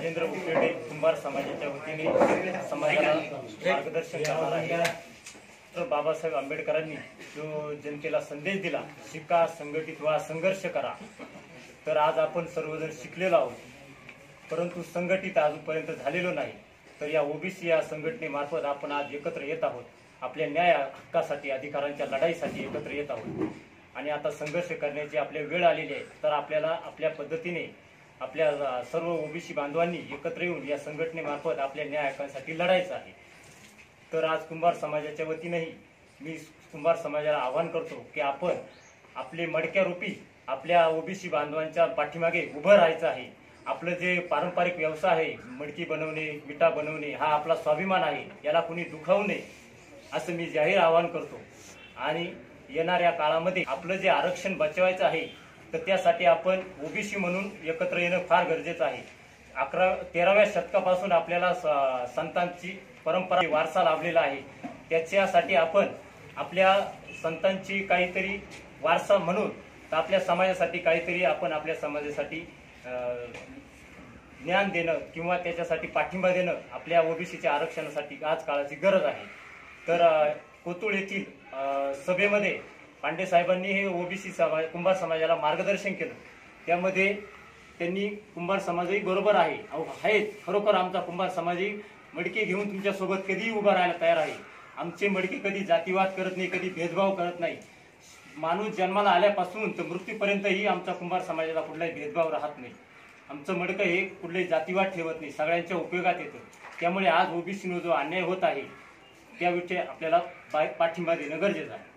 राजेंद्र उपेडे कुंभार समाजाच्या वतीने समाजाला मार्गदर्शन करणार आहे। तर बाबासाहेब आंबेडकरांनी जो जनतेला संदेश दिला, शिका, संघटित व्हा, संघर्ष करा, तर आज आपण सर्वजण शिकलेलो आहोत, परंतु संघटित अजूनपर्यंत झालेलो नाही। तर या ओबीसी या संघटनेमार्फत आपण आज एकत्र येत आहोत, आपल्या न्याय हक्कासाठी, अधिकारांच्या लढाईसाठी एकत्र येत आहोत आणि आता संघर्ष करण्याची आपली वेळ आलेली आहे। तर आपल्याला आपल्या पद्धतीने आपल्या सर्व ओबीसी बांधवांनी एकत्र येऊन या संघटनेमार्फत आपल्या न्याय हक्कांसाठी लढायचं आहे। तर आज कुंभार समाजाच्या वतीनेही मी कुंभार समाजाला आवाहन करतो की आपण आपले मडक्या रूपी आपल्या ओबीसी बांधवांच्या पाठीमागे उभं राहायचं आहे। आपलं जे पारंपरिक व्यवसाय आहे, मडकी बनवणे, विटा बनवणे, हा आपला स्वाभिमान आहे, याला कुणी दुखावू नये असं मी जाहीर आवाहन करतो। आणि येणाऱ्या काळामध्ये आपलं जे आरक्षण बचावायचं आहे, तर त्यासाठी आपण ओबीसी म्हणून एकत्र येणं फार गरजेचं आहे। 13व्या शतकापासून आपल्याला संतांची परंपरा वारसा लाभलेला आहे, त्याच्यासाठी आपण आपल्या संतांची काहीतरी वारसा म्हणून आपल्या समाजासाठी काहीतरी आपण आपल्या समाजासाठी ज्ञान देणं किंवा त्याच्यासाठी पाठिंबा देणं आपल्या ओबीसीच्या आरक्षणासाठी आज काळाची गरज आहे। तर कोतुळ येथील सभेमध्ये पांडे साहेबांनी हे ओबीसी कुंभार समाजाला मार्गदर्शन केलं, त्यामध्ये त्यांनी कुंभार समाजही बरोबर आहे, खरोखर आमचा कुंभार समाजही मडके घेऊन तुमच्या सोबत कधीही उभा राहायला तयार आहे। आमचे मडके कधी जातीवाद करत नाही, कधी भेदभाव करत नाही। माणूस जन्माला आल्यापासून तर मृत्यूपर्यंतही आमचा कुंभार समाजाला कुठलाही भेदभाव राहत नाही। आमचं मडकं हे कुठलाही जातीवाद ठेवत नाही, सगळ्यांच्या उपयोगात येतं। त्यामुळे आज ओबीसीनो जो अन्याय होत आहे त्याविषयी आपल्याला पाठिंबा देणं गरजेचं आहे।